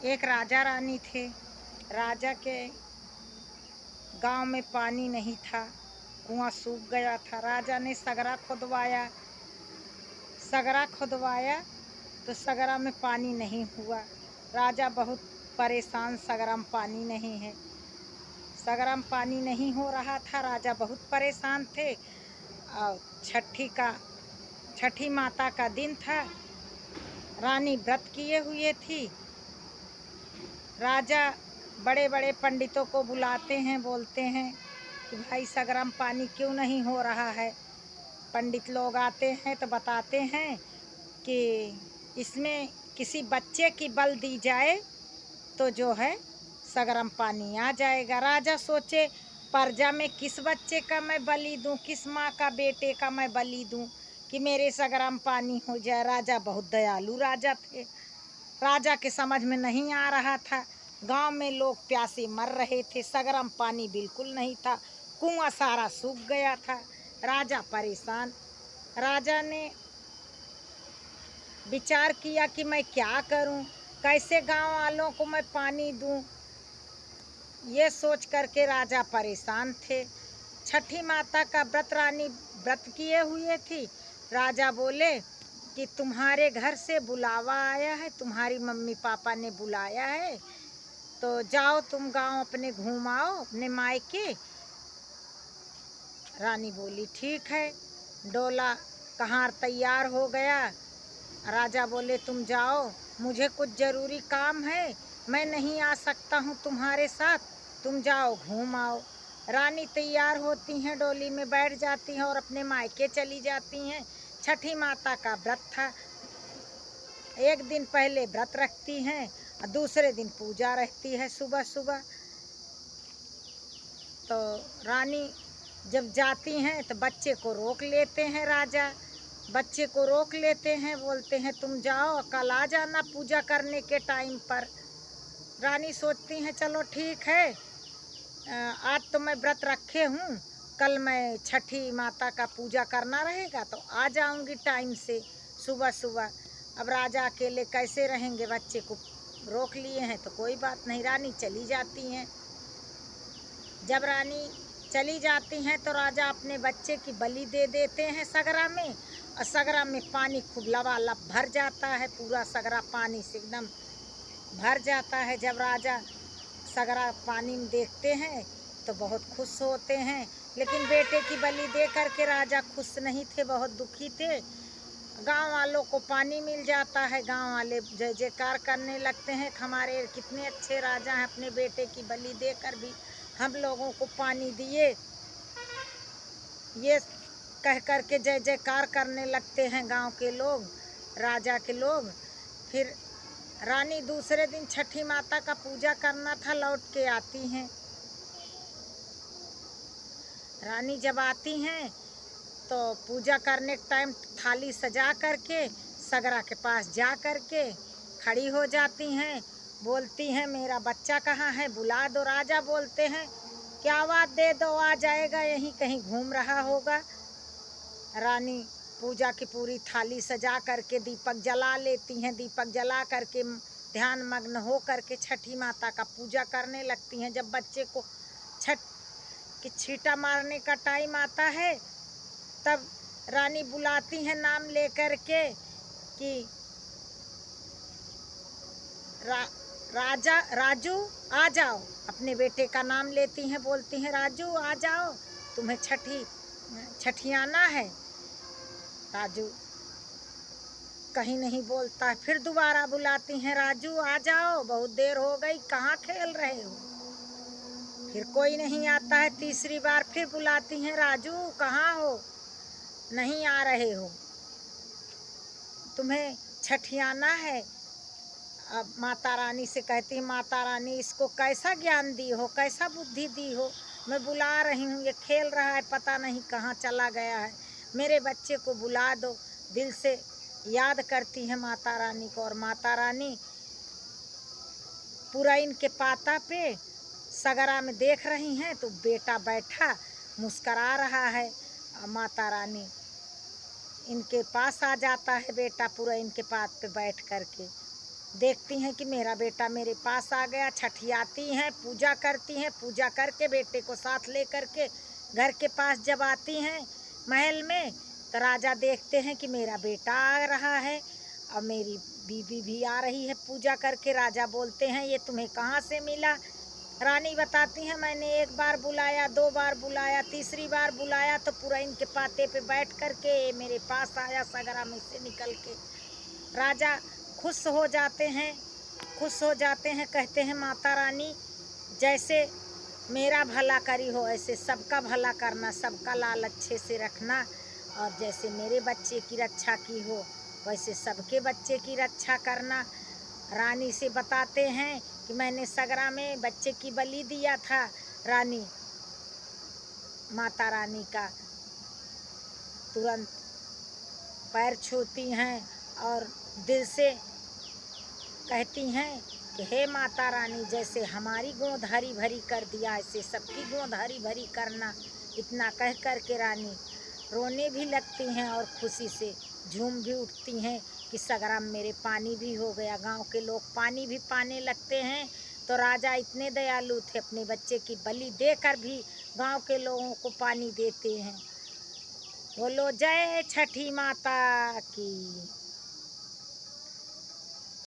एक राजा रानी थे। राजा के गांव में पानी नहीं था, कुआं सूख गया था। राजा ने सगरा खुदवाया तो सगरा में पानी नहीं हुआ। राजा बहुत परेशान, सगरा में पानी नहीं है, सगरा में पानी नहीं हो रहा था। राजा बहुत परेशान थे। और छठी माता का दिन था। रानी व्रत किए हुए थी। राजा बड़े बड़े पंडितों को बुलाते हैं, बोलते हैं कि भाई सगरा में पानी क्यों नहीं हो रहा है। पंडित लोग आते हैं तो बताते हैं कि इसमें किसी बच्चे की बल दी जाए तो जो है सगरा में पानी आ जाएगा। राजा सोचे प्रजा में किस बच्चे का मैं बलि दूं, किस माँ का बेटे का मैं बलि दूं कि मेरे सगरा में पानी हो जाए। राजा बहुत दयालु राजा थे। राजा के समझ में नहीं आ रहा था। गांव में लोग प्यासे मर रहे थे, सगरा में पानी बिल्कुल नहीं था, कुआं सारा सूख गया था। राजा परेशान। राजा ने विचार किया कि मैं क्या करूं, कैसे गांव वालों को मैं पानी दूं। ये सोच करके राजा परेशान थे। छठी माता का व्रत रानी व्रत किए हुए थी। राजा बोले कि तुम्हारे घर से बुलावा आया है, तुम्हारी मम्मी पापा ने बुलाया है, तो जाओ तुम गांव अपने घूम आओ अपने मायके। रानी बोली ठीक है। डोला कहार तैयार हो गया। राजा बोले तुम जाओ, मुझे कुछ जरूरी काम है, मैं नहीं आ सकता हूँ तुम्हारे साथ, तुम जाओ घूम आओ। रानी तैयार होती हैं, डोली में बैठ जाती हैं और अपने मायके चली जाती हैं। छठी माता का व्रत था। एक दिन पहले व्रत रखती हैं और दूसरे दिन पूजा रहती है सुबह सुबह। तो रानी जब जाती हैं तो बच्चे को रोक लेते हैं। राजा बच्चे को रोक लेते हैं, बोलते हैं तुम जाओ, कल आ जाना पूजा करने के टाइम पर। रानी सोचती हैं चलो ठीक है, आज तो मैं व्रत रखे हूँ, कल मैं छठी माता का पूजा करना रहेगा तो आ जाऊंगी टाइम से सुबह सुबह। अब राजा अकेले कैसे रहेंगे, बच्चे को रोक लिए हैं तो कोई बात नहीं। रानी चली जाती हैं। जब रानी चली जाती हैं तो राजा अपने बच्चे की बलि दे देते हैं सगरा में, और सगरा में पानी खूब लबालब भर जाता है। पूरा सगरा पानी से एकदम भर जाता है। जब राजा सगरा पानी में देखते हैं तो बहुत खुश होते हैं, लेकिन बेटे की बलि दे करके राजा खुश नहीं थे, बहुत दुखी थे। गांव वालों को पानी मिल जाता है, गांव वाले जय जयकार करने लगते हैं, हमारे कितने अच्छे राजा हैं, अपने बेटे की बलि देकर भी हम लोगों को पानी दिए। ये कह कर के जय जयकार करने लगते हैं गांव के लोग, राजा के लोग। फिर रानी दूसरे दिन छठी माता का पूजा करना था, लौट के आती हैं। रानी जब आती हैं तो पूजा करने के टाइम थाली सजा करके सगरा के पास जा करके खड़ी हो जाती हैं। बोलती हैं मेरा बच्चा कहाँ है, बुला दो। राजा बोलते हैं क्या आवाज़ दे दो, आ जाएगा, यहीं कहीं घूम रहा होगा। रानी पूजा की पूरी थाली सजा करके दीपक जला लेती हैं। दीपक जला करके ध्यान मग्न हो करके छठी माता का पूजा करने लगती हैं। जब बच्चे को छठ की छींटा मारने का टाइम आता है तब रानी बुलाती हैं नाम लेकर के कि राजू आ जाओ। अपने बेटे का नाम लेती हैं, बोलती हैं राजू आ जाओ, तुम्हें छठियाना है। राजू कहीं नहीं बोलता है। फिर दोबारा बुलाती हैं राजू आ जाओ, बहुत देर हो गई, कहाँ खेल रहे हो। फिर कोई नहीं आता है। तीसरी बार फिर बुलाती हैं राजू कहाँ हो, नहीं आ रहे हो, तुम्हें छठियाना है। अब माता रानी से कहती है माता रानी इसको कैसा ज्ञान दी हो, कैसा बुद्धि दी हो, मैं बुला रही हूँ, ये खेल रहा है, पता नहीं कहाँ चला गया है, मेरे बच्चे को बुला दो। दिल से याद करती है माता रानी को। और माता रानी पुरैन के पाता पे सगरा में देख रही हैं तो बेटा बैठा मुस्करा रहा है। माता रानी इनके पास आ जाता है बेटा पुरैन के पात पे बैठ करके। देखती हैं कि मेरा बेटा मेरे पास आ गया, छठियाती हैं, पूजा करती हैं, पूजा करके बेटे को साथ ले करके घर के पास जब आती हैं महल में, तो राजा देखते हैं कि मेरा बेटा आ रहा है और मेरी बीवी भी आ रही है पूजा करके। राजा बोलते हैं ये तुम्हें कहाँ से मिला? रानी बताती हैं मैंने एक बार बुलाया, 2 बार बुलाया, तीसरी बार बुलाया तो पूरा इनके पाते पे बैठ करके मेरे पास आया सगरा में से निकल के। राजा खुश हो जाते हैं, खुश हो जाते हैं, कहते हैं माता रानी जैसे मेरा भला करी हो ऐसे सबका भला करना, सबका लाल अच्छे से रखना, और जैसे मेरे बच्चे की रक्षा की हो वैसे सबके बच्चे की रक्षा करना। रानी से बताते हैं कि मैंने सगरा में बच्चे की बलि दिया था। रानी माता रानी का तुरंत पैर छूती हैं और दिल से कहती हैं कि हे माता रानी जैसे हमारी गोद हरी भरी कर दिया ऐसे सबकी गोद हरी भरी करना। इतना कह कर के रानी रोने भी लगती हैं और खुशी से झूम भी उठती हैं कि सगरा में मेरे पानी भी हो गया। गांव के लोग पानी भी पाने लगते हैं। तो राजा इतने दयालु थे, अपने बच्चे की बलि देकर भी गांव के लोगों को पानी देते हैं। बोलो जय छठी माता की।